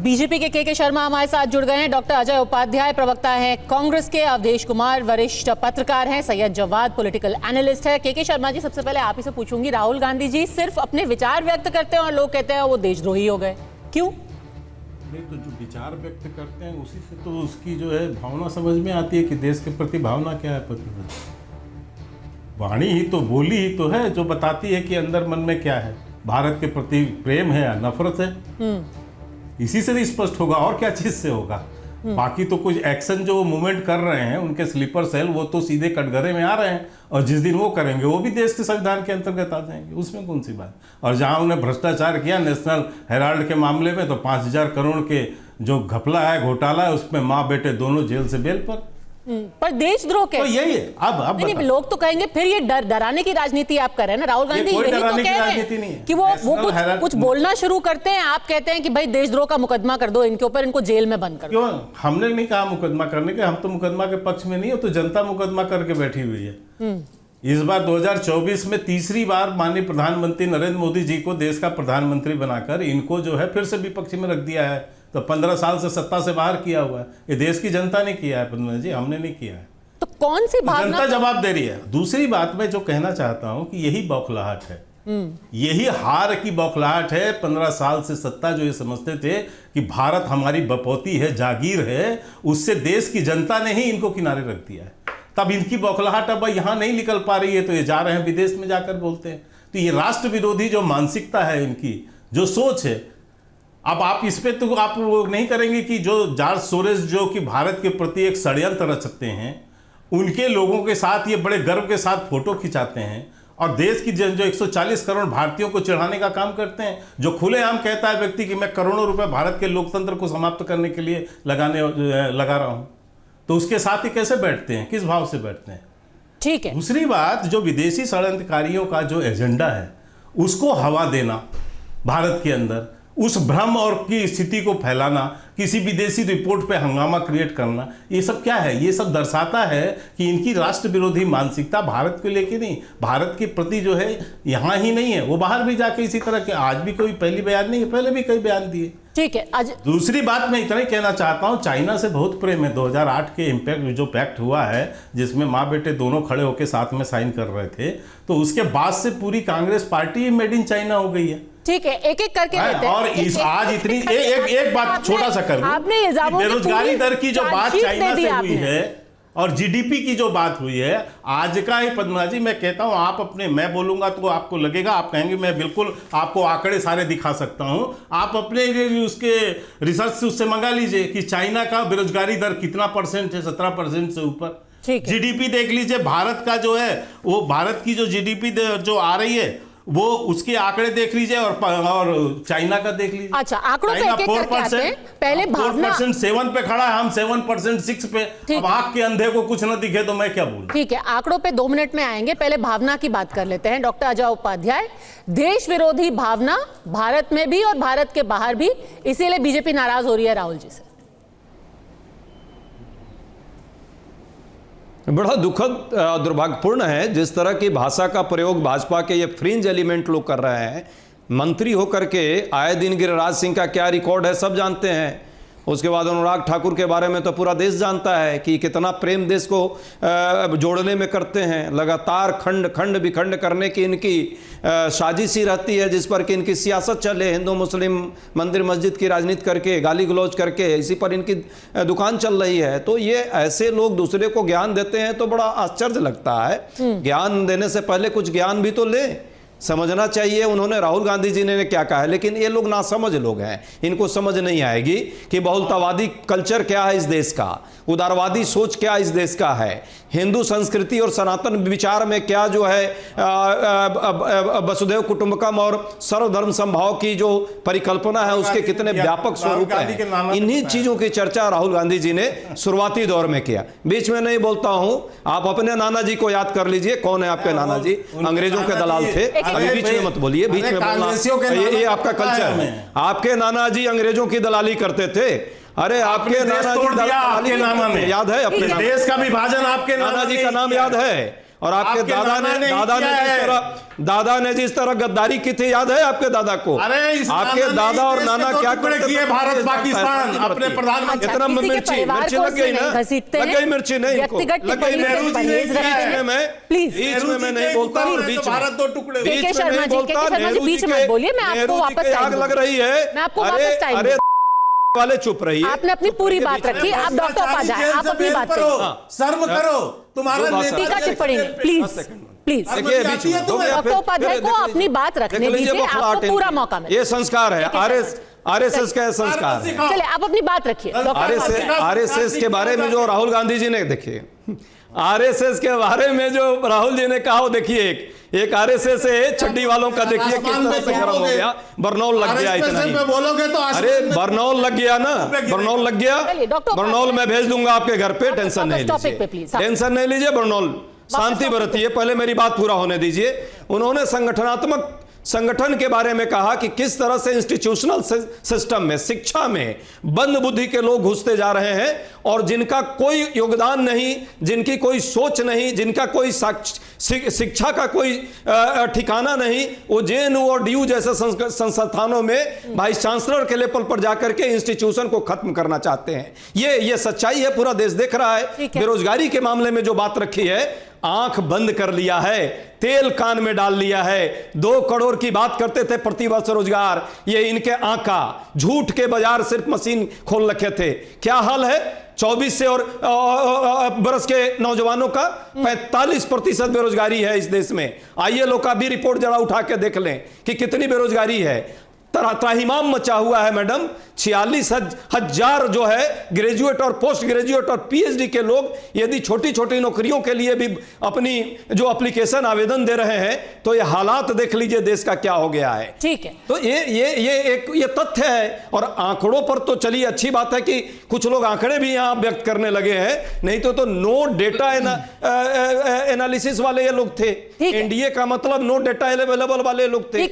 BJP के शर्मा हमारे साथ जुड़ गए हैं। डॉक्टर अजय उपाध्याय प्रवक्ता हैं कांग्रेस के, अवधेश कुमार वरिष्ठ पत्रकार हैं, सैयद जवाद पॉलिटिकल एनालिस्ट है। के शर्मा जी, सबसे पहले आप ही से पूछूंगी, राहुल गांधी जी सिर्फ अपने विचार व्यक्त करते हैं और लोग कहते हैं वो देशद्रोही हो गए, क्यों? नहीं, तो जो विचार व्यक्त करते हैं उसी से तो उसकी जो है भावना समझ में आती है कि देश के प्रति भावना क्या है। वाणी ही तो, बोली ही तो है जो बताती है कि अंदर मन में क्या है, भारत के प्रति प्रेम है या नफरत है। इसी से स्पष्ट होगा, और क्या चीज से होगा। बाकी तो कुछ एक्शन जो मूवमेंट कर रहे हैं उनके स्लीपर सेल, वो तो सीधे कटघरे में आ रहे हैं, और जिस दिन वो करेंगे वो भी देश के संविधान के अंतर्गत आ जाएंगे, उसमें कौन सी बात। और जहां उन्हें भ्रष्टाचार किया नेशनल हेराल्ड के मामले में, तो 5,000 करोड़ के जो घपला है, घोटाला है, उसमें माँ बेटे दोनों जेल से बेल पर देशद्रोह कैसे? तो यही है। अब नहीं, लोग तो कहेंगे फिर ये डराने की राजनीति आप कर रहे हैं ना। राहुल गांधी यही तो कह रहे हैं कि वो कुछ बोलना शुरू करते हैं, आप कहते हैं कि भाई देशद्रोह का मुकदमा कर दो इनके ऊपर, इनको जेल में बंद कर दो। क्यों? हमने नहीं कहा मुकदमा करने के, हम तो मुकदमा के पक्ष में नहीं हो, तो जनता मुकदमा करके बैठी हुई है। इस बार 2024 में तीसरी बार माननीय प्रधानमंत्री नरेंद्र मोदी जी को देश का प्रधानमंत्री बनाकर इनको जो है फिर से विपक्ष में रख दिया है। तो 15 साल से सत्ता से बाहर किया हुआ है, ये देश की जनता ने किया है प्रधानमंत्री जी, हमने नहीं किया है। तो कौन सी भावना जनता जवाब दे रही है। दूसरी बात मैं जो कहना चाहता हूं कि यही बौखलाहट है, यही हार की बौखलाहट है। 15 साल से सत्ता जो ये समझते थे कि भारत हमारी बपौती है, जागीर है, उससे देश की जनता ने ही इनको किनारे रख दिया है। तब इनकी बौखलाहट अब यहां नहीं निकल पा रही है, तो ये जा रहे हैं विदेश में जाकर बोलते हैं। तो ये राष्ट्र विरोधी जो मानसिकता है, इनकी जो सोच है, अब आप इस पे तो आप वो नहीं करेंगे कि जो जॉर्ज सोरेस जो कि भारत के प्रति एक षड्यंत्र रचते हैं, उनके लोगों के साथ ये बड़े गर्व के साथ फोटो खिंचाते हैं और देश की जो 140 करोड़ भारतीयों को चिढ़ाने का काम करते हैं। जो खुलेआम कहता है व्यक्ति कि मैं करोड़ों रुपए भारत के लोकतंत्र को समाप्त करने के लिए लगा रहा हूं, तो उसके साथ ही कैसे बैठते हैं, किस भाव से बैठते हैं? ठीक है। दूसरी बात, जो विदेशी षड्यंत्रकारियों का जो एजेंडा है उसको हवा देना, भारत के अंदर उस भ्रम और की स्थिति को फैलाना, किसी विदेशी रिपोर्ट पे हंगामा क्रिएट करना, ये सब क्या है? ये सब दर्शाता है कि इनकी राष्ट्र विरोधी मानसिकता भारत को लेके नहीं, भारत के प्रति जो है यहाँ ही नहीं है, वो बाहर भी जाके इसी तरह के, आज भी कोई पहली बयान नहीं है, पहले भी कई बयान दिए। ठीक है। आज दूसरी बात मैं इतना ही कहना चाहता हूँ, चाइना से बहुत प्रेम है। 2008 के इम्पैक्ट जो पैक्ट हुआ है, जिसमें माँ बेटे दोनों खड़े होकर साथ में साइन कर रहे थे, तो उसके बाद से पूरी Congress party made in China हो गई है। ठीक है, एक एक करके लेते हैं। और इस आज इतनी एक बात छोटा सा कर, आपने बेरोजगारी दर की जो बात चाइना से हुई है और जीडीपी की जो बात हुई है, आज का ही पद्मा जी मैं कहता हूं, आप अपने, मैं बोलूंगा तो आपको लगेगा, आप कहेंगे मैं बिल्कुल आपको आंकड़े सारे दिखा सकता हूं, आप अपने उसके रिसर्च से उससे मंगा लीजिए कि चाइना का बेरोजगारी दर कितना परसेंट है, 17% से ऊपर। जीडीपी देख लीजिए भारत का जो है, वो भारत की जो जीडीपी जो आ रही है वो उसके आंकड़े देख लीजिए और चाइना का देख लीजिए। अच्छा, आंकड़ों पे एक-एक करके आते हैं। पहले भावना 4% 7 पे खड़ा है, हम 7% 6 पे। अब आंख के अंधे को कुछ न दिखे तो मैं क्या बोलूं। ठीक है, आंकड़ों पे 2 मिनट में आएंगे, पहले भावना की बात कर लेते हैं। डॉक्टर अजय उपाध्याय, देश विरोधी भावना भारत में भी और भारत के बाहर भी, इसीलिए बीजेपी नाराज हो रही है राहुल जी से। बड़ा दुखद दुर्भाग्यपूर्ण है जिस तरह की भाषा का प्रयोग भाजपा के ये फ्रिंज एलिमेंट लोग कर रहे हैं। मंत्री होकर के आए दिन गिरिराज सिंह का क्या रिकॉर्ड है सब जानते हैं। उसके बाद अनुराग ठाकुर के बारे में तो पूरा देश जानता है कि कितना प्रेम देश को जोड़ने में करते हैं। लगातार खंड विखंड करने की इनकी साजिश ही रहती है, जिस पर कि इनकी सियासत चले, हिंदू मुस्लिम मंदिर मस्जिद की राजनीति करके, गाली गलौज करके, इसी पर इनकी दुकान चल रही है। तो ये ऐसे लोग दूसरे को ज्ञान देते हैं तो बड़ा आश्चर्य लगता है। ज्ञान देने से पहले कुछ ज्ञान भी तो ले, समझना चाहिए उन्होंने। राहुल गांधी जी ने क्या कहा है, लेकिन ये लोग नासमझ लोग हैं, इनको समझ नहीं आएगी कि बहुलतावादी कल्चर क्या है इस देश का, उदारवादी सोच क्या इस देश का है, हिंदू संस्कृति और सनातन विचार में क्या जो है वसुधैव कुटुंबकम और सर्वधर्म संभाव की जो परिकल्पना है उसके कितने व्यापक स्वरूप हैं। इन्हीं चीजों की चर्चा राहुल गांधी जी ने शुरुआती दौर में किया। बीच में नहीं बोलता हूं, आप अपने नाना जी को याद कर लीजिए, कौन है आपके नाना जी? अंग्रेजों के दलाल थे। अभी बीच में मत बोलिए, बीच में बोलना ये आपका कल्चर है। आपके नाना जी अंग्रेजों की दलाली करते थे। अरे आपके नाना जी आपके नाना ने याद है, अपने देश का विभाजन आपके नाना जी का नाम याद है। और आपके दादा ने जिस तरह गद्दारी की थी, याद है आपके दादा को? आपके दादा और नाना क्या करते थे? भारत पाकिस्तान अपने प्रधानमंत्री इतना मिर्ची लग गई ना, लग गई मिर्ची नहीं, लग गई नेहरू जी ने। बीच में मैं नहीं बोलता, भारत दो टुकड़े, बीच में नहीं बोलता, बीच में बोलिए, मैं आपको वापस आग लग रही है। मैं आपको वापस टाइम अरे वाले चुप रहिए, आपने अपनी पूरी बात रखी। आप डॉक्टर उपाध्याय, आप अपनी बात करो, शर्म करो, तुम्हारा टीका टिप्पणी प्लीज प्लीज। देखिए बीच में डॉक्टर उपाध्याय को अपनी बात रखने दीजिए, आपको पूरा मौका मिले। ये संस्कार है, आरएसएस का संस्कार है। चलिए आप अपनी बात रखिए। आरएसएस के बारे में जो राहुल गांधी जी ने, देखिए आरएसएस के बारे में जो राहुल जी ने कहा, वो देखिए एक आरएसएस है छड्डी वालों का, देखिए किस तरह से गर्म हो गया, बर्नौल लग गया। इतना ही बोलोगे तो अरे बर्नौल लग गया ना, बर्नौल लग गया। बर्नौल मैं भेज दूंगा आपके घर पे, टेंशन नहीं लीजिए, टेंशन नहीं लीजिए। बर्नौल शांति बरतिए, पहले मेरी बात पूरा होने दीजिए। उन्होंने संगठनात्मक संगठन के बारे में कहा कि किस तरह से इंस्टीट्यूशनल सिस्टम में, शिक्षा में बंद बुद्धि के लोग घुसते जा रहे हैं और जिनका कोई योगदान नहीं, जिनकी कोई सोच नहीं, जिनका कोई शिक्षा का कोई ठिकाना नहीं, वो जेएनयू और डीयू जैसे संस्थानों में वाइस चांसलर के लेवल पर जाकर के इंस्टीट्यूशन को खत्म करना चाहते हैं। ये सच्चाई है, पूरा देश देख रहा है। बेरोजगारी के मामले में जो बात रखी है, आंख बंद कर लिया है, तेल कान में डाल लिया है। 2 करोड़ की बात करते थे प्रतिवर्ष रोजगार, ये इनके आंका झूठ के बाजार सिर्फ मशीन खोल रखे थे। क्या हाल है 24 से और बरस के नौजवानों का? 45% बेरोजगारी है इस देश में। आइए लोग का भी रिपोर्ट जरा उठा के देख लें कि कितनी बेरोजगारी है। त्राहिमाम मचा हुआ है मैडम। 46,000 जो है ग्रेजुएट और पोस्ट ग्रेजुएट और पीएचडी के लोग यदि छोटी छोटी नौकरियों के लिए भी अपनी जो एप्लीकेशन आवेदन दे रहे हैं, तो ये हालात देख लीजिए देश का क्या हो गया है। ठीक है, तो ये तथ्य है। और आंकड़ों पर तो चलिए अच्छी बात है कि कुछ लोग आंकड़े भी यहां व्यक्त करने लगे हैं, नहीं तो नो डेटा एनालिसिस वाले ये लोग थे। एनडीए का मतलब नो डेटा अवेलेबल वाले लोग थे।